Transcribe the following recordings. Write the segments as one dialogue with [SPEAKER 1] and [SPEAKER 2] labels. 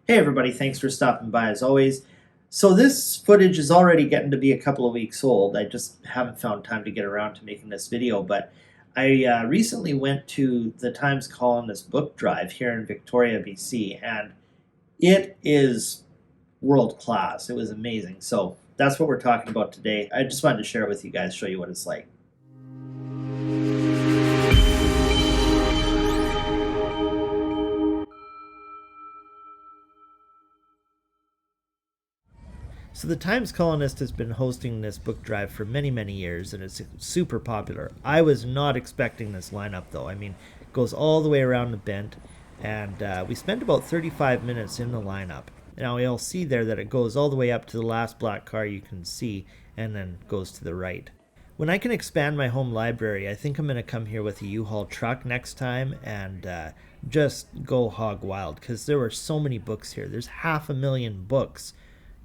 [SPEAKER 1] Hey everybody, thanks for stopping by as always. So this footage is already getting to be a couple of weeks old. I just haven't found time to get around to making this video, but I recently went to the Times Colonist book drive here in Victoria, BC, and it is world class. It was amazing. So that's what we're talking about today. I just wanted to share it with you guys, show you what it's like. So the Times Colonist has been hosting this book drive for many, many years, and it's super popular. I was not expecting this lineup, though. I mean, it goes all the way around the bend, and we spent about 35 minutes in the lineup. Now you'll see there that it goes all the way up to the last black car you can see, and then goes to the right. When I can expand my home library, I think I'm going to come here with a U-Haul truck next time and just go hog wild, because there were so many books here. There's 500,000 books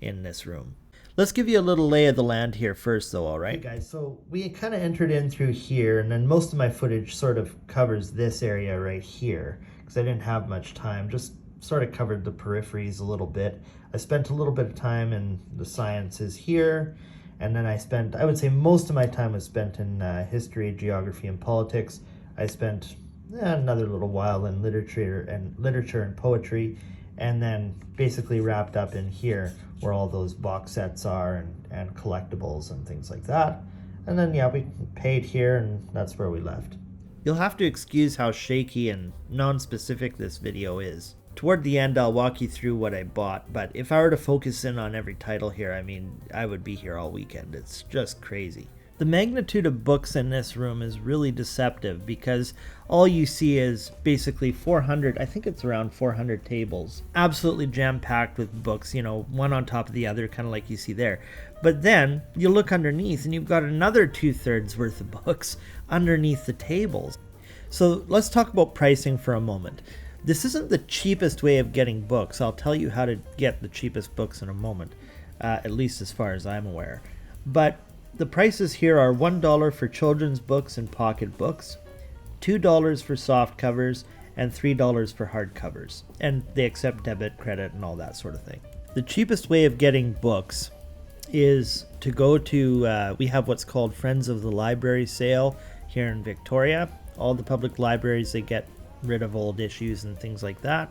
[SPEAKER 1] in this room. Let's give you a little lay of the land here first though, alright? Hey guys, so we kind of entered in through here, and then most of my footage sort of covers this area right here, because I didn't have much time, just sort of covered the peripheries a little bit. I spent a little bit of time in the sciences here, and then I would say most of my time was spent in history, geography, and politics. I spent another little while in literature and poetry, and then basically wrapped up in here where all those box sets are and collectibles and things like that. And then yeah, we paid here, and that's where we left. You'll have to excuse how shaky and non-specific this video is. Toward the end, I'll walk you through what I bought, but if I were to focus in on every title here, I mean, I would be here all weekend. It's just crazy. The magnitude of books in this room is really deceptive, because all you see is basically 400, I think it's around 400 tables. Absolutely jam-packed with books, you know, one on top of the other, kind of like you see there. But then you look underneath and you've got another 2/3 worth of books underneath the tables. So let's talk about pricing for a moment. This isn't the cheapest way of getting books. I'll tell you how to get the cheapest books in a moment, at least as far as I'm aware. But the prices here are $1 for children's books and pocket books, $2 for soft covers, and $3 for hard covers. And they accept debit, credit, and all that sort of thing. The cheapest way of getting books is to go to, we have what's called Friends of the Library sale here in Victoria. All the public libraries, they get rid of old issues and things like that.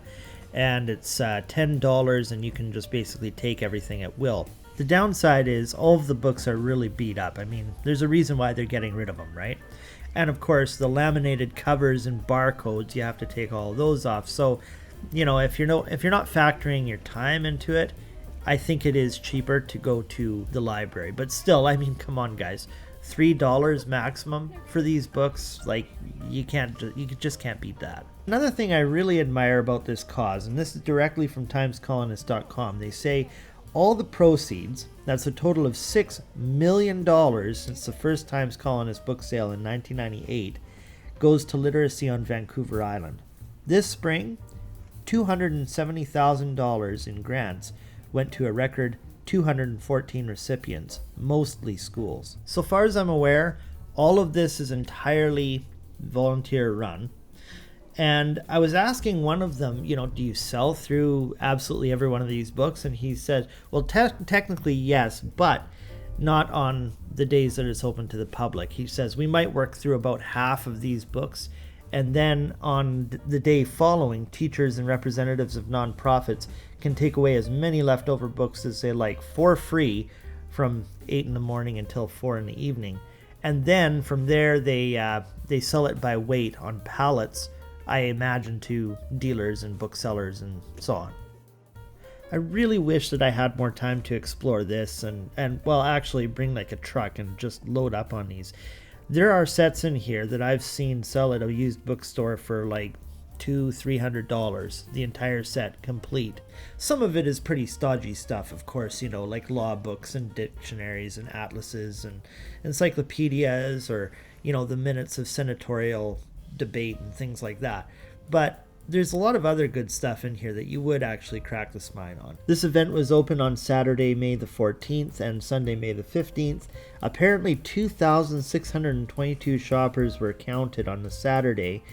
[SPEAKER 1] And it's $10, and you can just basically take everything at will. The downside is all of the books are really beat up. I mean, there's a reason why they're getting rid of them, right? And of course, the laminated covers and barcodes, you have to take all of those off. So, you know, if you're not factoring your time into it, I think it is cheaper to go to the library. But still, I mean, come on, guys. $3 maximum for these books, like you just can't beat that. Another thing I really admire about this cause, and this is directly from timescolonist.com, they say all the proceeds, that's a total of $6 million since the first Times Colonist book sale in 1998, goes to literacy on Vancouver Island. This spring, $270,000 in grants went to a record 214 recipients, mostly schools. So far as I'm aware, all of this is entirely volunteer run. And I was asking one of them, you know, do you sell through absolutely every one of these books? And he said, well, technically yes, but not on the days that it's open to the public. He says we might work through about half of these books, and then on the day following, teachers and representatives of nonprofits can take away as many leftover books as they like for free from 8 in the morning until 4 in the evening. And then from there, they sell it by weight on pallets, I imagine, to dealers and booksellers and so on. I really wish that I had more time to explore this and well, actually bring like a truck and just load up on these. There are sets in here that I've seen sell at a used bookstore for like $200-300, the entire set complete. Some of it is pretty stodgy stuff, of course, you know, like law books and dictionaries and atlases and encyclopedias, or, you know, the minutes of senatorial debate and things like that. But there's a lot of other good stuff in here that you would actually crack the spine on. This event was open on Saturday, May the 14th and Sunday, May the 15th. Apparently 2,622 shoppers were counted on the Saturday,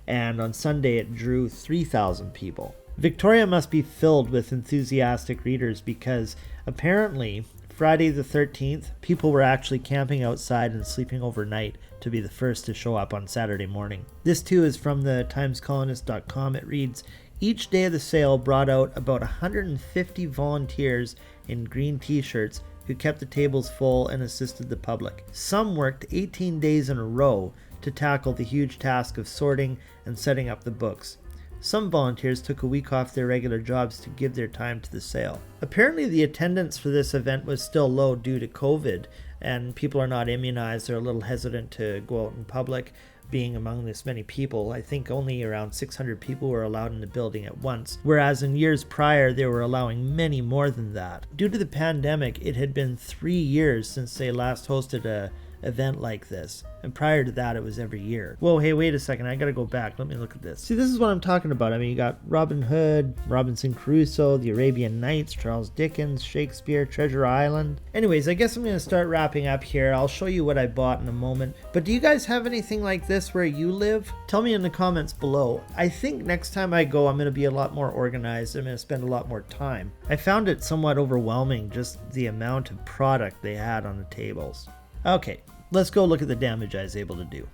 [SPEAKER 1] and on Sunday it drew 3,000 people. Victoria must be filled with enthusiastic readers because apparently Friday the 13th, people were actually camping outside and sleeping overnight to be the first to show up on Saturday morning. This too is from the timescolonist.com. It reads, each day of the sale brought out about 150 volunteers in green t-shirts who kept the tables full and assisted the public. Some worked 18 days in a row to tackle the huge task of sorting and setting up the books. Some volunteers took a week off their regular jobs to give their time to the sale. Apparently the attendance for this event was still low due to COVID, and people are not immunized. They're a little hesitant to go out in public being among this many people. I think only around 600 people were allowed in the building at once, whereas in years prior they were allowing many more than that. Due to the pandemic, it had been 3 years since they last hosted a event like this, and prior to that it was every year. Whoa, hey, wait a second, I gotta go back. Let me look at this. See, this is what I'm talking about. I mean, you got Robin Hood, Robinson Crusoe, the Arabian Nights, Charles Dickens, Shakespeare, Treasure Island. Anyways, I guess I'm gonna start wrapping up here. I'll show you what I bought in a moment, but do you guys have anything like this where you live? Tell me in the comments below. I think next time I go I'm gonna be a lot more organized. I'm gonna spend a lot more time. I found it somewhat overwhelming, just the amount of product they had on the tables. Okay, let's go look at the damage I was able to do.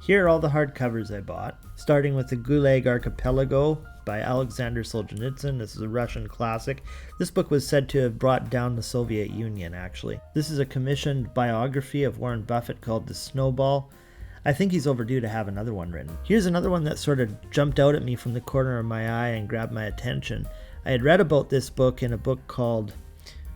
[SPEAKER 1] Here are all the hardcovers I bought, starting with the Gulag Archipelago by Alexander Solzhenitsyn. This is a Russian classic. This book was said to have brought down the Soviet Union, actually. This is a commissioned biography of Warren Buffett called The Snowball. I think he's overdue to have another one written. Here's another one that sort of jumped out at me from the corner of my eye and grabbed my attention. I had read about this book in a book called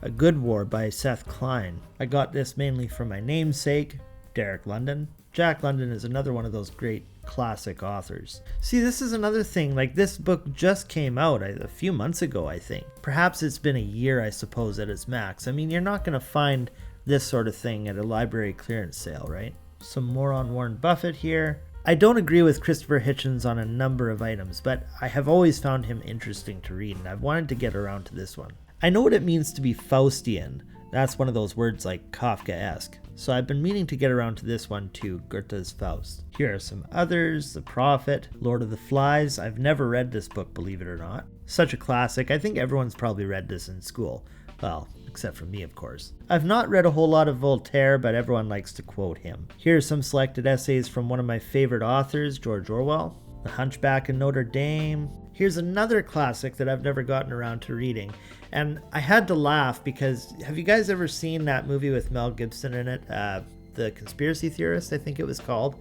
[SPEAKER 1] A Good War by Seth Klein. I got this mainly from my namesake, Derek London. Jack London is another one of those great classic authors. See, this is another thing, like this book just came out a few months ago, I think. Perhaps it's been a year, I suppose, at its max. I mean, you're not going to find this sort of thing at a library clearance sale, right? Some more on Warren Buffett here. I don't agree with Christopher Hitchens on a number of items, but I have always found him interesting to read, and I've wanted to get around to this one. I know what it means to be Faustian. That's one of those words like Kafkaesque. So I've been meaning to get around to this one too, Goethe's Faust. Here are some others, The Prophet, Lord of the Flies. I've never read this book, believe it or not. Such a classic. I think everyone's probably read this in school. Well, except for me, of course. I've not read a whole lot of Voltaire, but everyone likes to quote him. Here are some selected essays from one of my favorite authors, George Orwell. The Hunchback in Notre Dame. Here's another classic that I've never gotten around to reading. And I had to laugh because, have you guys ever seen that movie with Mel Gibson in it? The Conspiracy Theorist, I think it was called.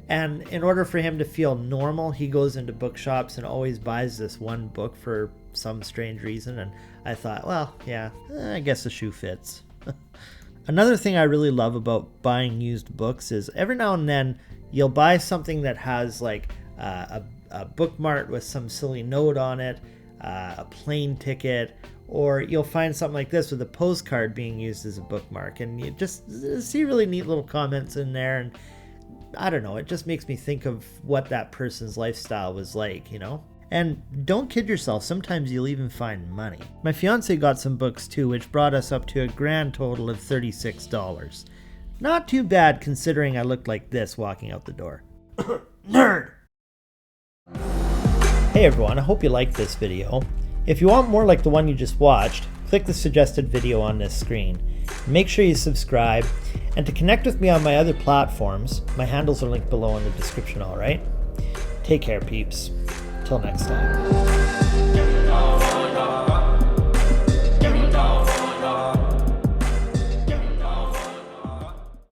[SPEAKER 1] And in order for him to feel normal, he goes into bookshops and always buys this one book for some strange reason. And I thought, well, yeah, I guess the shoe fits. Another thing I really love about buying used books is every now and then you'll buy something that has like a bookmark with some silly note on it, a plane ticket, or you'll find something like this with a postcard being used as a bookmark, and you just see really neat little comments in there, and I don't know, it just makes me think of what that person's lifestyle was like, you know? And don't kid yourself, sometimes you'll even find money. My fiance got some books too, which brought us up to a grand total of $36. Not too bad considering I looked like this walking out the door. Nerd! Hey everyone, I hope you liked this video. If you want more like the one you just watched, click the suggested video on this screen. Make sure you subscribe, and to connect with me on my other platforms, my handles are linked below in the description, alright? Take care, peeps. Till next time.